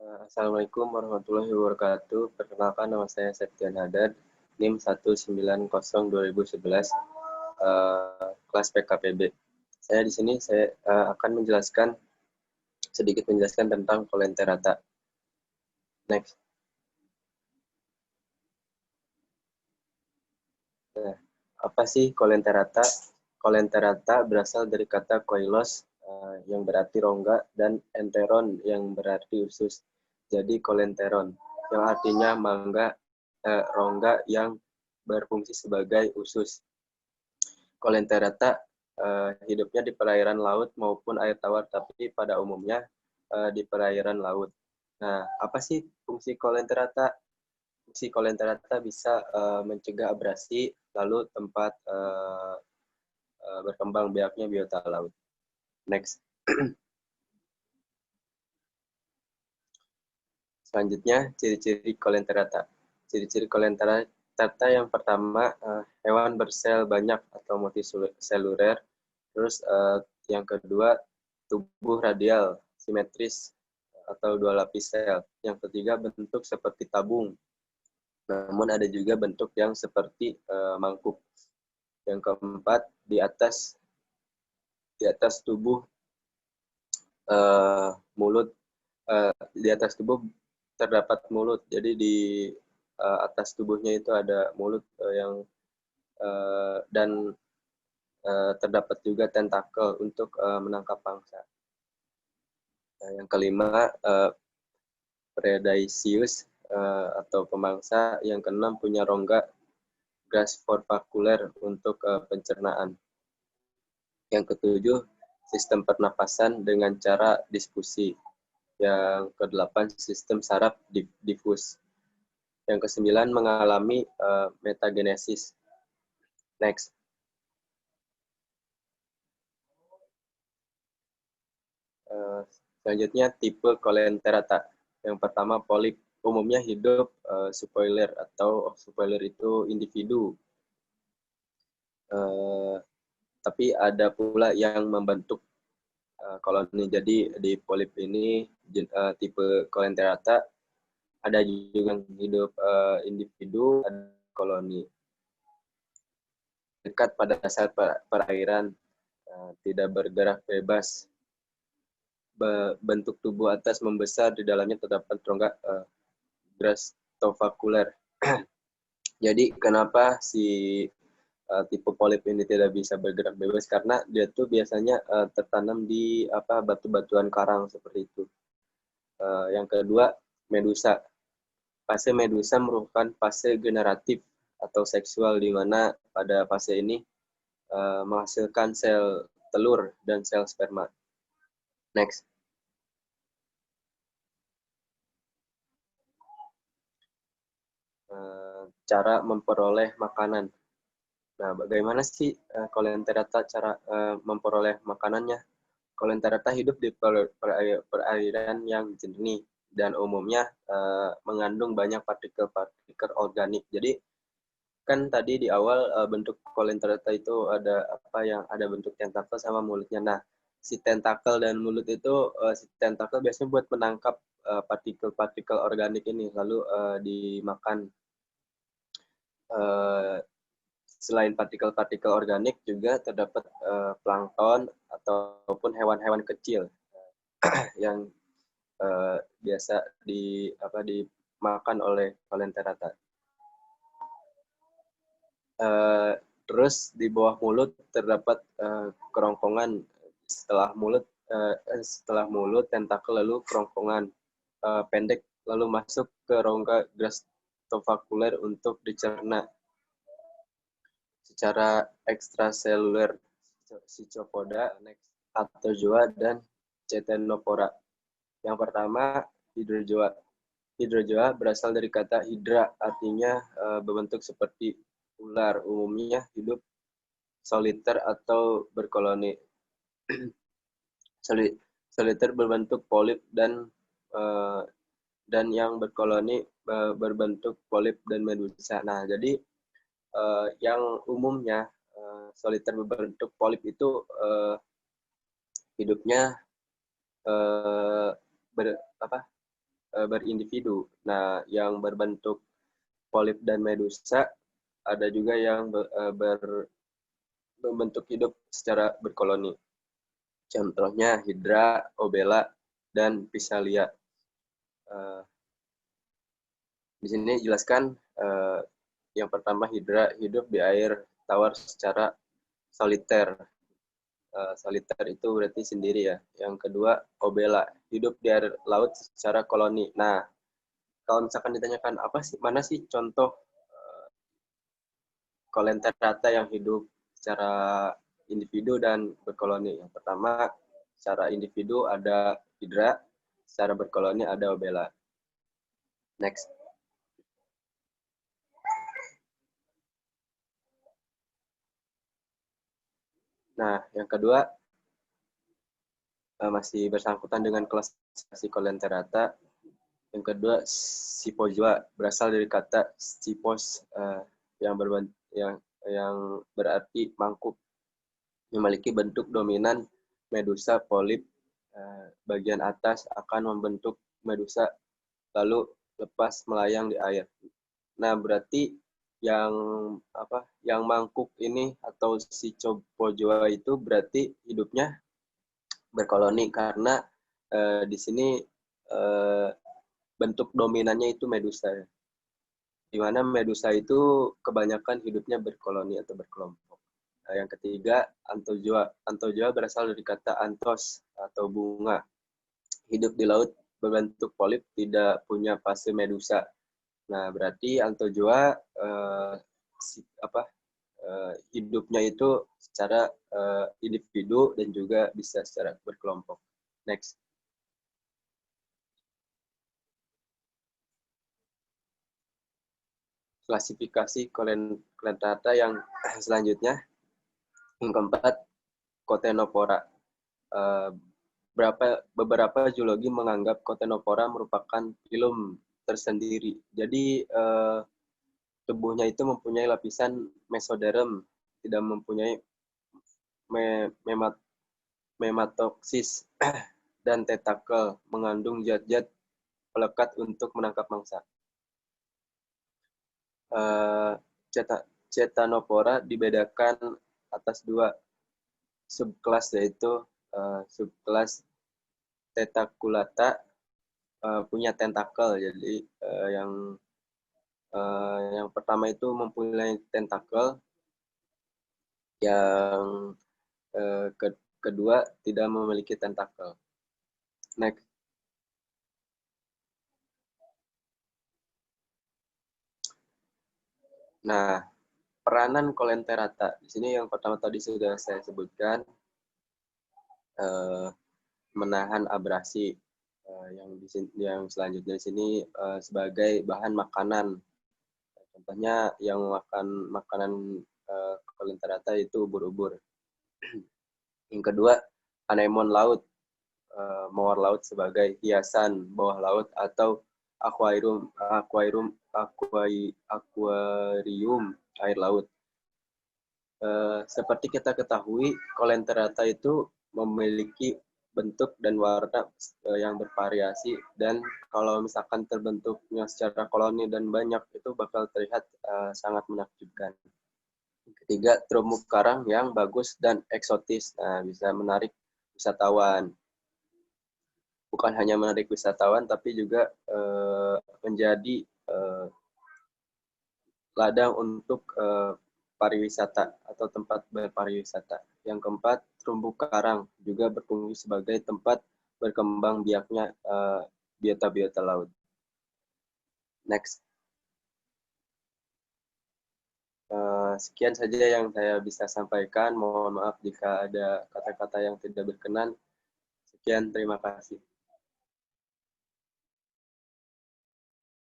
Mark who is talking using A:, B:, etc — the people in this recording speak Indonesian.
A: Assalamualaikum warahmatullahi wabarakatuh. Perkenalkan, nama saya Septian Hadad, NIM 1902011, kelas PKPB. Saya di sini akan sedikit menjelaskan tentang kolenterata. Next. Nah, apa sih kolenterata? Kolenterata berasal dari kata koilos yang berarti rongga dan enteron yang berarti usus. Jadi kolenteron yang artinya rongga yang berfungsi sebagai usus. Kolenterata hidupnya di perairan laut maupun air tawar, tapi pada umumnya di perairan laut. Nah, apa sih fungsi kolenterata? Fungsi kolenterata bisa mencegah abrasi, lalu tempat berkembang biaknya biota laut. Next. Selanjutnya, ciri-ciri kolenterata. Ciri-ciri kolenterata yang pertama, hewan bersel banyak atau multiseluler. Terus yang kedua, tubuh radial, simetris atau dua lapis sel. Yang ketiga, bentuk seperti tabung. Namun ada juga bentuk yang seperti mangkuk. Yang keempat, di atas tubuh mulut, di atas tubuh terdapat mulut. Jadi di atas tubuhnya itu ada mulut dan terdapat juga tentakel untuk menangkap pangsa. Nah, yang kelima, predaceous atau pemangsa. Yang keenam, punya rongga gastrovakuler untuk pencernaan. Yang ketujuh, sistem pernapasan dengan cara diskusi. Yang kedelapan, sistem saraf difus. Yang kesembilan, mengalami metagenesis. Next. Selanjutnya, tipe kolenterata. Yang pertama, polip. Umumnya hidup spoiler atau spoiler itu individu. Tapi ada pula yang membentuk koloni. Jadi di polip ini tipe kolenterata ada juga yang hidup individu, ada koloni. Dekat pada dasar perairan, tidak bergerak bebas. Bentuk tubuh atas membesar, di dalamnya terdapat rongga gastrovakuler. Jadi kenapa si tipe polip ini tidak bisa bergerak bebas? Karena dia tuh biasanya tertanam di batu-batuan karang seperti itu. Yang kedua, medusa. Fase medusa merupakan fase generatif atau seksual, di mana pada fase ini menghasilkan sel telur dan sel sperma. Next. Cara memperoleh makanan. Nah, bagaimana sih kolenterata cara memperoleh makanannya? Kolenterata hidup di perairan yang jernih dan umumnya mengandung banyak partikel-partikel organik. Jadi kan tadi di awal bentuk kolenterata itu ada bentuk tentakel sama mulutnya. Nah, si tentakel dan mulut itu, si tentakel biasanya buat menangkap partikel-partikel organik ini, lalu dimakan. Selain partikel-partikel organik juga terdapat plankton ataupun hewan-hewan kecil yang biasa dimakan oleh kolenterata. Terus di bawah mulut terdapat kerongkongan. Setelah mulut tentakel, lalu kerongkongan pendek, lalu masuk ke rongga gastrovakuler untuk dicerna secara ekstraseluler, Schizopoda, Artozoa, dan Ctenophora. Yang pertama, hydrozoa. Hydrozoa berasal dari kata hydra, artinya berbentuk seperti ular. Umumnya hidup soliter atau berkoloni. Soliter berbentuk polip dan yang berkoloni berbentuk polip dan medusa. Nah, jadi yang umumnya soliter berbentuk polip itu hidupnya berindividu. Nah, yang berbentuk polip dan medusa, ada juga yang berbentuk hidup secara berkoloni. Contohnya Hydra, Obela, dan Physalia. Di sini jelaskan yang pertama Hydra hidup di air tawar secara soliter. Soliter itu berarti sendiri ya. Yang kedua Obela hidup di air laut secara koloni. Nah, kalau misalkan ditanyakan apa sih, mana sih contoh coelenterata yang hidup secara individu dan berkoloni? Yang pertama, secara individu ada Hydra, secara berkoloni ada Obela. Next. Nah, yang kedua, masih bersangkutan dengan klasifikasi coelenterata. Yang kedua, Scyphozoa berasal dari kata Scyphos yang berarti mangkuk, memiliki bentuk dominan medusa polip. Bagian atas akan membentuk medusa lalu lepas melayang di air. Nah, berarti yang mangkuk ini atau Scyphozoa itu berarti hidupnya berkoloni karena di sini bentuk dominannya itu medusa. Di mana medusa itu kebanyakan hidupnya berkoloni atau berkelompok. Nah, yang ketiga, Anthozoa. Anthozoa berasal dari kata anthos atau bunga. Hidup di laut berbentuk polip, tidak punya fase medusa. Nah, berarti Anthozoa hidupnya itu secara individu dan juga bisa secara berkelompok. Next. Klasifikasi coelenterata yang selanjutnya. Yang keempat, Cotenophora. Beberapa zoologi menganggap Cotenophora merupakan filum tersendiri. Jadi tubuhnya itu mempunyai lapisan mesoderm, tidak mempunyai mematoksis dan tentakel, mengandung zat-zat pelekat untuk menangkap mangsa. Cetanophora dibedakan atas dua subkelas, yaitu subkelas Tentaculata punya tentakel. Jadi yang pertama itu mempunyai tentakel, yang kedua tidak memiliki tentakel. Next. Nah, peranan coelenterata di sini yang pertama tadi sudah saya sebutkan, menahan abrasi. Yang selanjutnya di sini sebagai bahan makanan. Contohnya yang makan makanan coelenterata itu ubur-ubur. Yang kedua, anemon laut, mawar laut sebagai hiasan bawah laut atau akuarium air laut. Seperti kita ketahui, coelenterata itu memiliki bentuk dan warna yang bervariasi, dan kalau misalkan terbentuknya secara koloni dan banyak, itu bakal terlihat sangat menakjubkan. Ketiga, terumbu karang yang bagus dan eksotis. Nah, bisa menarik wisatawan. Bukan hanya menarik wisatawan, tapi juga menjadi ladang untuk pariwisata atau tempat berpariwisata. Yang keempat, terumbu karang juga berfungsi sebagai tempat berkembang biaknya biota-biota laut. Next. Sekian saja yang saya bisa sampaikan. Mohon maaf jika ada kata-kata yang tidak berkenan. Sekian, terima kasih.